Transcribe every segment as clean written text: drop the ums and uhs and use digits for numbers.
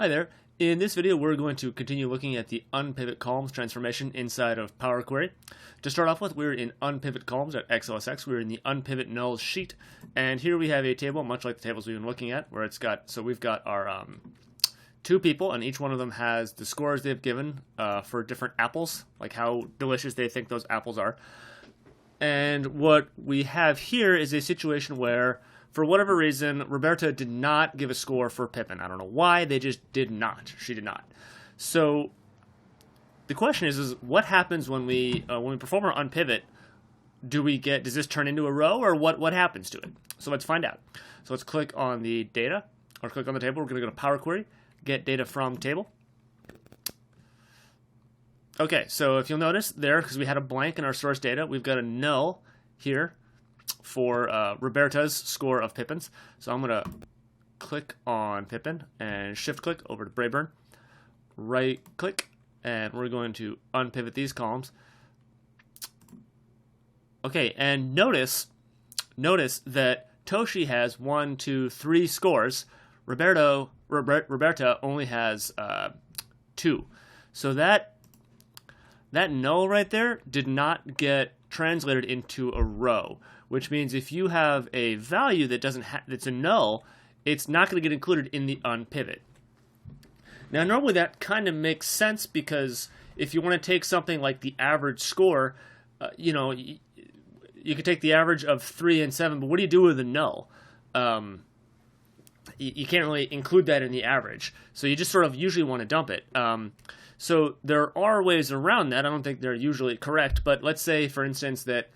Hi there. In this video, we're going to continue looking at the unpivot columns transformation inside of Power Query. To start off with, we're in unpivot columns at XLSX. We're in the unpivot nulls sheet, and here we have a table, much like the tables we've been looking at, where it's got, so we've got our two people, and each one of them has the scores they've given for different apples, like how delicious they think those apples are. And what we have here is a situation where, for whatever reason, Roberta did not give a score for Pippin. I don't know why, they just did not. She did not. So the question is what happens when we perform our unpivot? Does this turn into a row, or what happens to it? So let's find out. So let's click on the data, or click on the table. We're going to go to Power Query, get data from table. Okay, so if you'll notice there, because we had a blank in our source data, we've got a null here for Roberta's score of Pippins. So I'm going to click on Pippin and shift-click over to Brayburn, right-click, and we're going to unpivot these columns. Okay, and notice that Toshi has 1, 2, 3 scores. Roberta only has 2. So that null right there did not get translated into a row, which means if you have a value that that's a null, it's not going to get included in the unpivot. Now, normally that kind of makes sense, because if you want to take something like the average score, you could take the average of 3 and 7, but what do you do with a null? You can't really include that in the average, so you just sort of usually want to dump it. So there are ways around that. I don't think they're usually correct, but let's say, for instance, that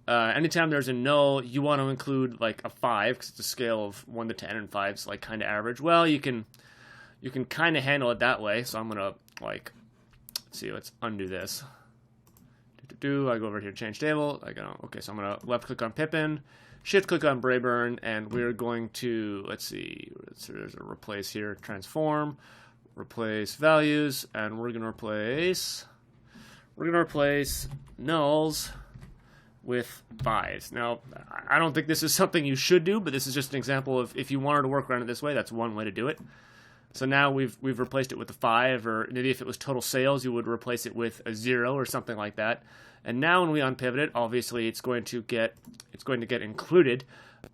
anytime there's a null, you want to include like a 5, because it's a scale of 1 to 10, and 5's like kind of average. Well, you can kind of handle it that way. So I'm gonna let's see, let's undo this. I go over here, change table. Okay, so I'm gonna left click on Pippin, shift click on Brayburn, and we're going to there's a replace here, transform. Replace values, and we're going to replace nulls with 5s. Now, I don't think this is something you should do, but this is just an example of, if you wanted to work around it this way, that's one way to do it. So now we've replaced it with a 5, or maybe if it was total sales, you would replace it with a 0 or something like that. And now when we unpivot it, obviously it's going to get included.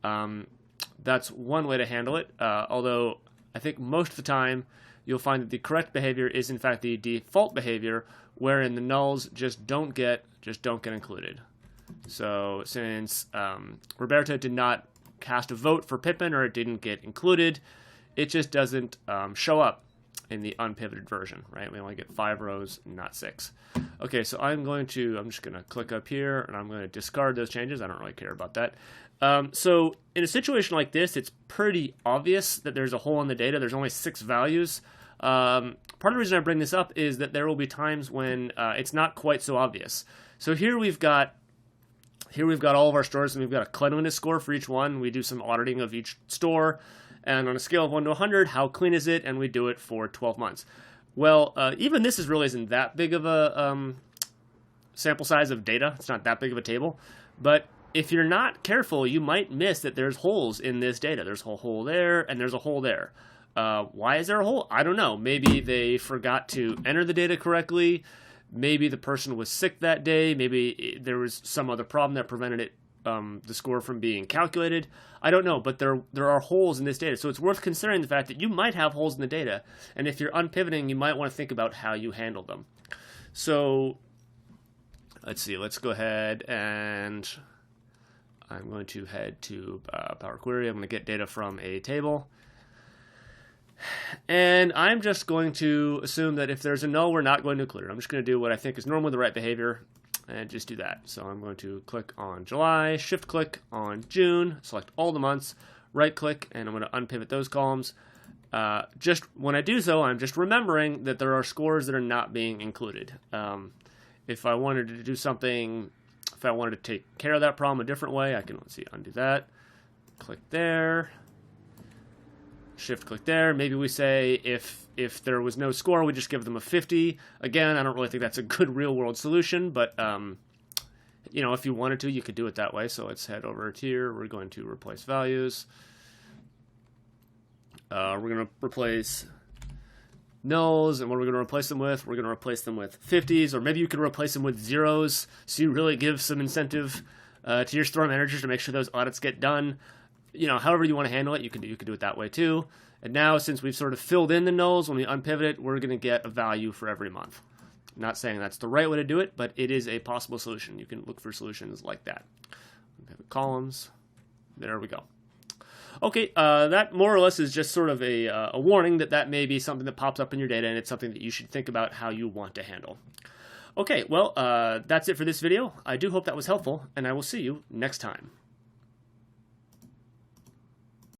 That's one way to handle it. Although I think most of the time you'll find that the correct behavior is in fact the default behavior, wherein the nulls just don't get included. So since Roberta did not cast a vote for Pippin, or it didn't get included, it just doesn't show up in the unpivoted version, right? We only get 5 rows, not 6. Okay, so I'm just gonna click up here, and I'm gonna discard those changes. I don't really care about that. So in a situation like this, it's pretty obvious that there's a hole in the data. There's only 6 values. Part of the reason I bring this up is that there will be times when it's not quite so obvious. So here we've got all of our stores, and we've got a cleanliness score for each one. We do some auditing of each store, and on a scale of 1 to 100, how clean is it? And we do it for 12 months. Well, even this really isn't that big of a sample size of data. It's not that big of a table, but if you're not careful, you might miss that there's holes in this data. There's a hole there, and there's a hole there. Why is there a hole? I don't know. Maybe they forgot to enter the data correctly. Maybe the person was sick that day. Maybe there was some other problem that prevented the score from being calculated. I don't know, but there are holes in this data. So it's worth considering the fact that you might have holes in the data. And if you're unpivoting, you might want to think about how you handle them. So let's see. Let's go ahead, and I'm going to head to Power Query. I'm going to get data from a table. And I'm just going to assume that if there's a null, we're not going to include it. I'm just going to do what I think is normally the right behavior and just do that. So I'm going to click on July, shift click on June, select all the months, right click, and I'm going to unpivot those columns. Just when I do so, I'm just remembering that there are scores that are not being included. If I wanted to do something, if I wanted to take care of that problem a different way, I can, undo that, click there, shift click there. Maybe we say if there was no score, we just give them a 50. Again, I don't really think that's a good real world solution, but if you wanted to, you could do it that way. So let's head over here. We're going to replace values. We're going to replace nulls, and what are we going to replace them with? We're going to replace them with 50s, or maybe you could replace them with zeros, so you really give some incentive to your store managers to make sure those audits get done. You know, however you want to handle it, you can do it that way too. And now, since we've sort of filled in the nulls, when we unpivot it, we're going to get a value for every month. I'm not saying that's the right way to do it, but it is a possible solution. You can look for solutions like that. Columns. There we go. Okay, that more or less is just sort of a warning that may be something that pops up in your data, and it's something that you should think about how you want to handle. Okay, well, that's it for this video. I do hope that was helpful, and I will see you next time.